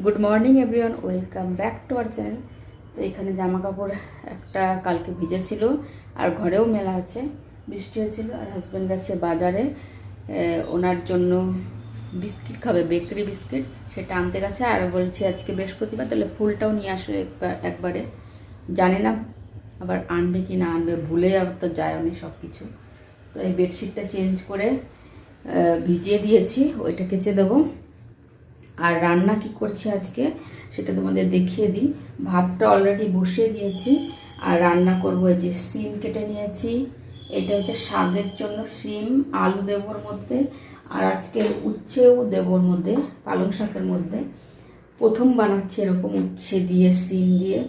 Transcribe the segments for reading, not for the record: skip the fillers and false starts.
Good morning everyone, welcome back to our channel. তো এখানে জামা কাপড় একটা কালকে ভিজেছিল আর ঘরেও মেলা আছে, বৃষ্টি হয়েছিল। আর হাজব্যান্ড গেছে বাজারে ওনার জন্য বিস্কিট খাবে, বেকারি বিস্কিট, সেটা আনতে গেছে। আর বলছি আজকে বৃহস্পতিবার, তাহলে ফুলটাও নিয়ে আসবে একবারে। জানি না আবার আনবে কি না আনবে, ভুলে আবার তো যায় অনেক সব কিছু। তো এই বেডশিটটা চেঞ্জ করে ভিজিয়ে দিয়েছি, ওইটা কেচে দেবো। আর রান্না কি করছি আজকে সেটা তোমাদের দেখিয়ে দিই। ভাতটা অলরেডি বসিয়ে দিয়েছি, আর রান্না করবো। এই যে সিম কেটে নিয়েছি, এটা হচ্ছে শাকের জন্য সিম, আলু দেবোর মধ্যে, আর আজকে উচ্ছেও দেবোর মধ্যে, পালং শাকের মধ্যে। প্রথম বানাচ্ছি এরকম উচ্ছে দিয়ে সিম দিয়ে।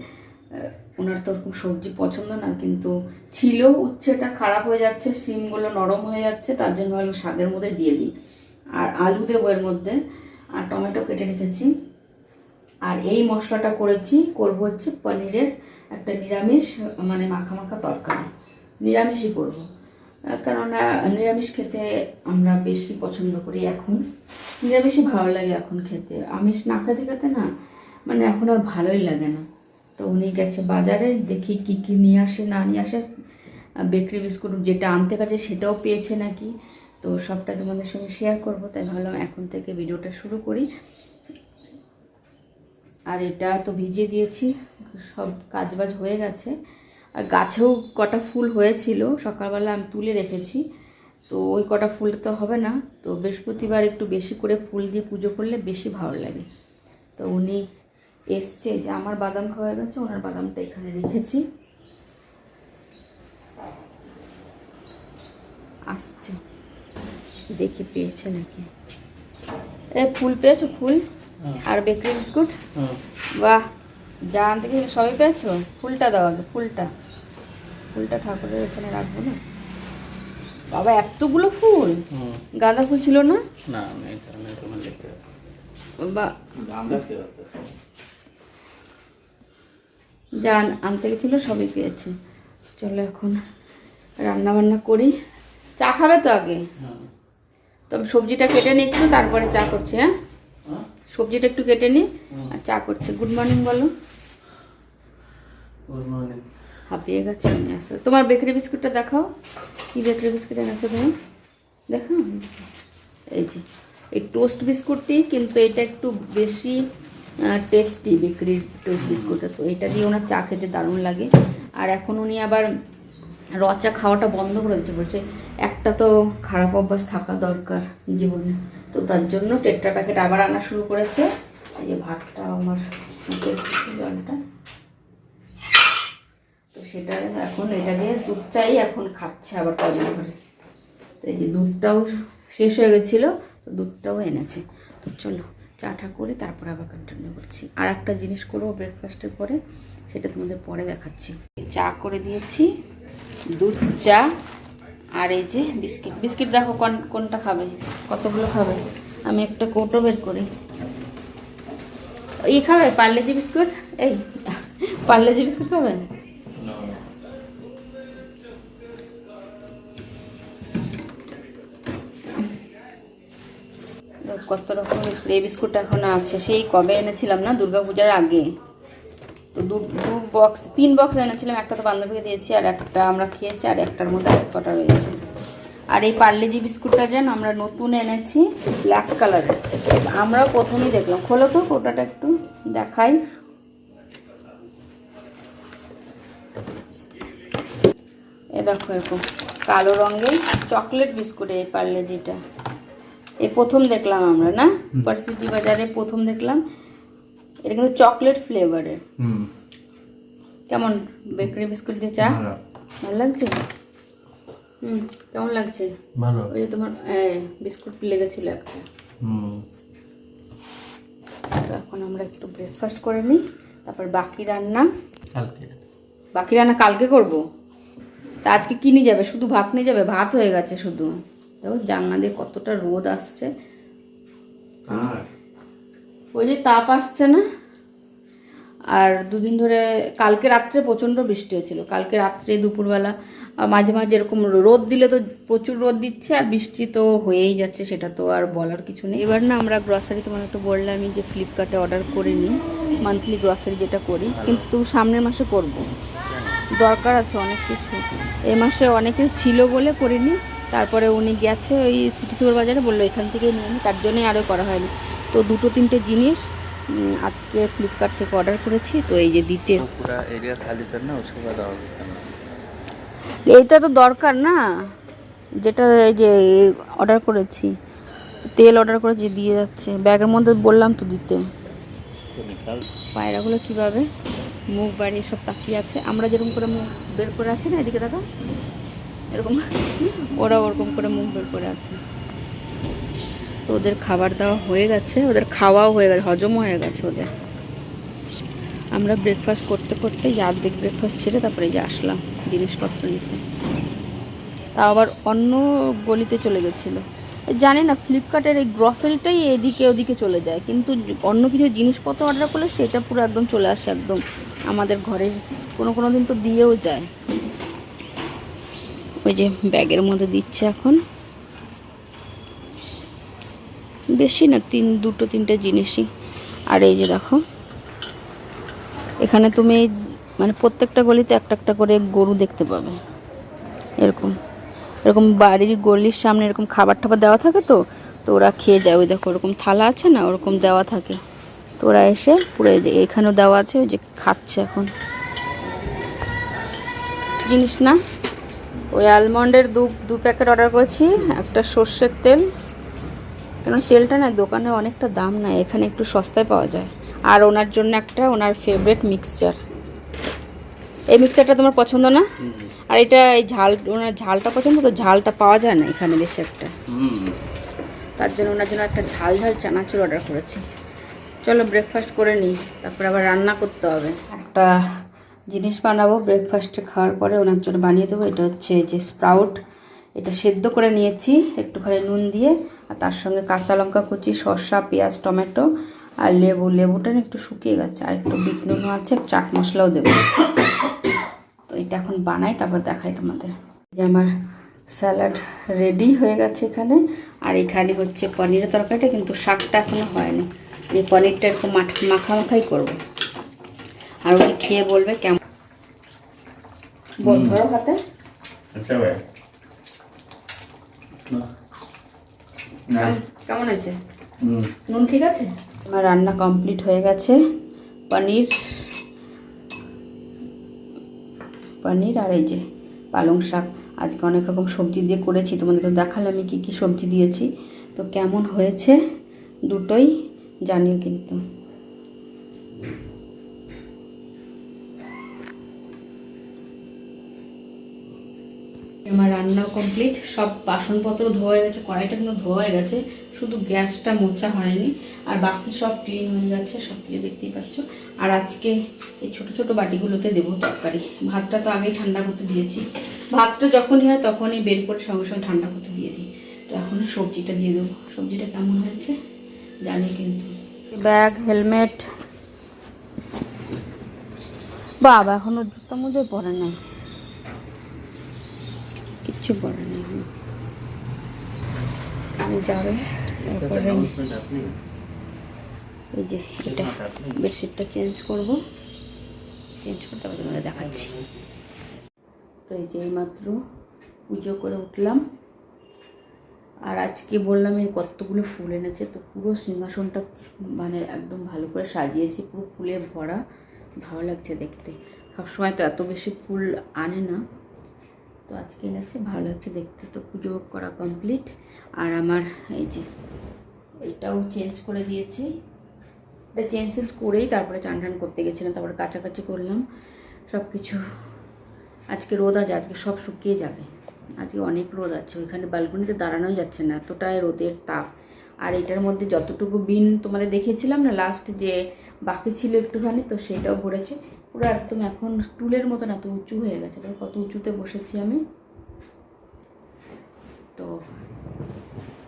ওনার তো ওরকম সবজি পছন্দ না, কিন্তু ছিল, উচ্ছেটা খারাপ হয়ে যাচ্ছে, সিমগুলো নরম হয়ে যাচ্ছে, তার জন্য ভালো শাকের মধ্যে দিয়ে দিই। আর আলু দেবো এর মধ্যে, আর টমেটো কেটে রেখেছি। আর এই মশলাটা করব হচ্ছে পনিরের একটা নিরামিষ, মানে মাখা মাখা তরকারি। নিরামিষই করব, কেননা নিরামিষ খেতে আমরা বেশি পছন্দ করি এখন। নিরামিষই ভালো লাগে এখন খেতে, আমিষ না খেতে খেতে না, মানে এখন আর ভালোই লাগে না। তো উনি গেছে বাজারে, দেখি কি কি নিয়ে আসে না নিয়ে আসে। বেকারি বিস্কুট যেটা আনতে গেছে সেটাও পেয়েছে নাকি, তো সবটা তোমাদের সঙ্গে শেয়ার করবো, তাই ভাবলাম এখন থেকে ভিডিওটা শুরু করি। আর এটা তো ভিজিয়ে দিয়েছি, সব কাজবাজ হয়ে গেছে। আর গাছেও কটা ফুল হয়েছিল, সকালবেলা আমি তুলে রেখেছি। তো ওই কটা ফুল তো হবে না, তো বৃহস্পতিবার একটু বেশি করে ফুল দিয়ে পুজো করলে বেশি ভালো লাগে। তো উনি এসছে, যে আমার বাদাম খাওয়া গেছে, ওনার বাদামটা এখানে রেখেছি, আসছে, দেখি পেয়েছে নাকি। ফুল পেয়েছো? ফুল আর বেকারি বিস্কুট, বাহ, যা আনতে গেলে সবই পেয়েছো। ফুলটা দাও আগে, ফুলটা ঠাকুরের এখানে রাখবো না। বাবা, এতগুলো ফুল! গাঁদা ফুল ছিল না? বা যা আনতে গেছিল সবই পেয়েছে। চলো এখন রান্না বান্না করি। চা খাবে তো আগে? তো আমি সবজিটা কেটে নিচ্ছি, তারপরে চা করছি। হ্যাঁ, সবজিটা একটু কেটে নিই আর চা করছে। গুড মর্নিং বলো। Good morning. হাঁপিয়ে গেছে উনি আসলে। তোমার বেকারি বিস্কুটটা দেখাও, কি বেকারি বিস্কুট এনেছো তুমি, দেখো। এই যে এই টোস্ট বিস্কুটটি, কিন্তু এটা একটু বেশি টেস্টি, বেকারির টোস্ট বিস্কুটটা। তো এটা দিয়ে ওনার চা খেতে দারুণ লাগে। আর এখন উনি আবার র চা খাওয়াটা বন্ধ করে দিচ্ছে, বলছে একটা তো খারাপ অভ্যাস থাকা দরকার জীবনে। তো তার জন্য টেট্রা প্যাকেট আবার আনা শুরু করেছে। এই যে ভাতটা আমার জলটা, তো সেটা এখন এটা দিয়ে দুধ চাই, এখন খাচ্ছে আবার কদিন ধরে। তো এই যে দুধটাও শেষ হয়ে গেছিলো, তো দুধটাও এনেছে। তো চলো চাটা করে তারপরে আবার কন্টিনিউ করছি। আর একটা জিনিস করবো ব্রেকফাস্টের পরে, সেটা তোমাদের পরে দেখাচ্ছি। চা করে দিয়েছি, দুধ চা, আর এই যে বিস্কিট দেখো কোনটা খাবে, কতগুলো খাবে। আমি একটা কৌটো বের করি। ই খাবে পার্লেজি বিস্কুট, এই পার্লেজি বিস্কুট খাবে। কত রকম বিস্কুট, এই বিস্কুটটা এখনো আছে, সেই কবে এনেছিলাম না, দুর্গাপূজার আগে। তো তিন বক্স এনেছিলাম, একটা তো বান্ধবীকে দিয়েছি, আর একটা আমরা খেয়েছি, আর একটার মধ্যে কটা রয়েছে। আর এই পার্লেজি বিস্কুটটা যেন আমরা নতুন এনেছি, ব্ল্যাক কালারের, আমরা প্রথমেই দেখলাম। খোলো তো ওটাটা একটু দেখাই। এ দেখো, এরকম কালো রঙের চকলেট বিস্কুট এই পার্লেজিটা, এই প্রথম দেখলাম আমরা, না পার্সিটি বাজারে প্রথম দেখলাম। এটা কিন্তু চকলেট ফ্লেভারের। কেমন বেকারি বিস্কুট দিয়ে চা? ভালো লাগছে? কেমন লাগছে? ভালো। ওই যে তোমার বিস্কুট লেগেছিল একটা। তো এখন আমরা একটু ব্রেকফাস্ট করে নিই, তারপর বাকি রান্না কালকে করব। তা আজকে কি নিয়ে যাবে? শুধু ভাত নিয়ে যাবে? ভাত হয়ে গেছে শুধু। দেখো জানলা দিয়ে কতটা রোদ আসছে, ওই যে তাপ আসছে না। আর দুদিন ধরে কালকে রাত্রে প্রচণ্ড বৃষ্টি হয়েছিল, কালকে রাত্রে দুপুরবেলা মাঝে মাঝে এরকম রোদ দিলে তো প্রচুর রোদ দিচ্ছে, আর বৃষ্টি তো হয়েই যাচ্ছে, সেটা তো আর বলার কিছু নেই। এবার না আমরা গ্রসারি, তোমার একটু বললামই যে ফ্লিপকার্টে অর্ডার করে নিই, মান্থলি গ্রসারি যেটা করি, কিন্তু সামনের মাসে করব, দরকার আছে অনেক কিছু। এই মাসে অনেকে ছিল বলে করিনি, তারপরে উনি গেছে ওই সিটি সুপার বাজারে, বললো এখান থেকে নিয়ে নিই, তার জন্যই আরও করা হয়নি। তো দুটো তিনটে জিনিস আজকে ফ্লিপকার্ট থেকে অর্ডার করেছি, তো এই যে দিতে पूरा एरिया खाली करना उसके बाद और करना। এইটা তো দরকার না, যেটা এই যে অর্ডার করেছি, তেল অর্ডার করেছি, দিয়ে যাচ্ছে ব্যাগের মধ্যে, বললাম তো দিতে। तो निकाल পায়রাগুলো কীভাবে মুখ বাড়িয়ে সব তাকিয়ে আছে, আমরা যেরকম করে মুখ বের করে আছি না, এদিকে দেখো এরকম, ওরা ওরকম করে মুখ বের করে আছে। তো ওদের খাবার দাওয়া হয়ে গেছে, ওদের খাওয়াও হয়ে গেছে, হজমও হয়ে গেছে ওদের। আমরা ব্রেকফাস্ট করতে করতে যে অর্ধেক ব্রেকফাস্ট ছেড়ে তারপরে যে আসলাম জিনিসপত্র নিতে, তাও আবার অন্য গলিতে চলে গেছিলো। জানি না ফ্লিপকার্টের এই গ্রসারিটাই এদিকে ওদিকে চলে যায়, কিন্তু অন্য কিছু জিনিসপত্র অর্ডার করলে সেটা পুরো একদম চলে আসে একদম আমাদের ঘরে, কোনো কোনো দিন তো দিয়েও যায়। ওই যে ব্যাগের মধ্যে দিচ্ছে এখন, বেশি না, দুটো তিনটে জিনিসই। আর এই যে দেখো, এখানে তুমি মানে প্রত্যেকটা গলিতে একটা একটা করে গরু দেখতে পাবে, এরকম এরকম বাড়ির গলির সামনে এরকম খাবার টাবার দেওয়া থাকে, তো তো ওরা খেয়ে যায়, ওই দেখো ওরকম থালা আছে না, ওরকম দেওয়া থাকে, তো ওরা এসে পুরো এখানেও দেওয়া আছে, ওই যে খাচ্ছে এখন জিনিস না। ওই আলমন্ডের দু প্যাকেট অর্ডার করেছি, একটা সর্ষের তেল, কেন তেলটা না দোকানে অনেকটা দাম নেয়, এখানে একটু সস্তায় পাওয়া যায়। আর ওনার জন্য একটা ওনার ফেভারিট মিক্সচার, এই মিক্সচারটা তোমার পছন্দ না? আর এটা এই ঝাল, ওনার ঝালটা পছন্দ, তো ঝালটা পাওয়া যায় না এখানে বেশি একটা, তার জন্য ওনার জন্য একটা ঝাল ঝাল চানাচুর অর্ডার করেছি। চলো ব্রেকফাস্ট করে নিই, তারপরে আবার রান্না করতে হবে। একটা জিনিস বানাবো ব্রেকফাস্টে খাওয়ার পরে, ওনার জন্য বানিয়ে দেবো। এটা হচ্ছে যে স্প্রাউট, এটা সেদ্ধ করে নিয়েছি একটুখানি নুন দিয়ে, আর তার সঙ্গে কাঁচা লঙ্কা কুচি, শসা, পেঁয়াজ, টমেটো আর লেবুটা না একটু শুকিয়ে গেছে, আর একটু বিট নুনও আছে, চাট মশলাও দেবো। তো এটা এখন বানাই, তারপর দেখাই তোমাদের। যে আমার স্যালাড রেডি হয়ে গেছে এখানে, আর এখানে হচ্ছে পনিরের তরকারিটা, কিন্তু শাকটা এখনও হয়নি। এই পনিরটা এরকম মাখাই করবো, আর ওই খেয়ে বলবে কেমন। ধরো হাতে, কেমন আছে, নুন ঠিক আছে? আমার রান্না কমপ্লিট হয়ে গেছে। পনির আর এই যে পালং শাক, আজকে অনেক রকম সবজি দিয়ে করেছি, তোমাদের তো দেখালাম আমি কী কী সবজি দিয়েছি। তো কেমন হয়েছে দুটোই জানিও কিন্তু। আমার রান্না কমপ্লিট, সব বাসনপত্র ধোয়া হয়ে গেছে, কড়াইটা কিন্তু ধোয়া হয়ে গেছে, শুধু গ্যাসটা মোছা হয়নি, আর বাকি সব ক্লিন হয়ে গেছে, সব কিছু দেখতেই পাচ্ছ। আর আজকে এই ছোটো ছোটো বাটিগুলোতে দেবো তরকারি। ভাতটা তো আগেই ঠান্ডা করতে দিয়েছি, ভাতটা যখনই হয় তখনই বের করে সঙ্গে সঙ্গে ঠান্ডা করতে দিয়ে দিই। তো এখন সবজিটা দিয়ে দেবো, সবজিটা কেমন হয়েছে জানি কিন্তু। ব্যাগ, হেলমেট, বাবা এখনও জুতো মুজে পরে নাই, কিচ্ছু পরে নেই, আমি যাবে। তারপরে এই যে এটা বেডশিটটা চেঞ্জ করব, চেঞ্জ করতে হবে, তোমাদের দেখাচ্ছি। তো এই যে এইমাত্র পুজো করে উঠলাম, আর আজকে বললাম এই কতগুলো ফুল এনেছে, তো পুরো সিংহাসনটা মানে একদম ভালো করে সাজিয়েছি, পুরো ফুলে ভরা, ভালো লাগছে দেখতে। সবসময় তো এত বেশি ফুল আনে না, তো আজকে এনেছে, ভালো লাগছে দেখতে। তো পুজো করা কমপ্লিট, আর আমার এই যে এইটাও চেঞ্জ করে দিয়েছি, এটা চেঞ্জ করেই তারপরে চান টান করতে গেছিলাম, তারপরে কাছাকাছি করলাম সব কিছু। আজকে রোদ আছে, আজকে সব শুকিয়ে যাবে, আজকে অনেক রোদ আছে, ওইখানে ব্যালকনিতে দাঁড়ানোই যাচ্ছে না, এতটাই রোদের তাপ। আর এটার মধ্যে যতটুকু বিন তোমাদের দেখিয়েছিলাম না লাস্ট, যে বাকি ছিল একটুখানি, তো সেটাও ভরেছে পুরো একদম। এখন টুলের মতন এত উঁচু হয়ে গেছে, দেখো কত উঁচুতে বসেছি আমি। তো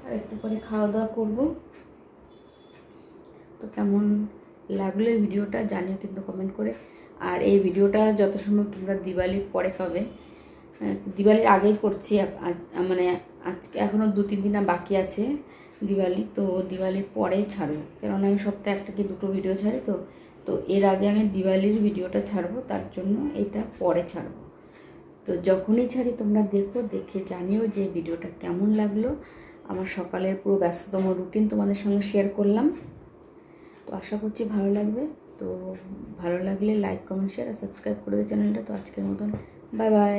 আর একটু পরে খাওয়া দাওয়া করবো। তো কেমন লাগলো এই ভিডিওটা জানিও কিন্তু কমেন্ট করে। আর এই ভিডিওটা যত সম্ভব তোমরা দিওয়ালির পরে পাবে। দিওয়ালির আগেই করছি, মানে আজকে এখনও 2-3 দিন বাকি আছে দিওয়ালি, তো দিওয়ালির পরেই ছাড়বো, কারণ আমি সপ্তাহে একটা কি দুটো ভিডিও ছাড়ি। তো এর আগে আমি দিওয়ালির ভিডিওটা ছাড়বো, তার জন্য এটা পরে ছাড়বো। তো যখনই ছাড়ি তোমরা দেখো, দেখে জানিও যে ভিডিওটা কেমন লাগলো। আমার সকালের পুরো ব্যস্ততম রুটিন তোমাদের সঙ্গে শেয়ার করলাম। তো আশা করছি ভালো লাগবে। তো ভালো লাগলে লাইক, কমেন্ট, শেয়ার আর সাবস্ক্রাইব করে দিও চ্যানেলটা। তো আজকের মতন বাই বাই।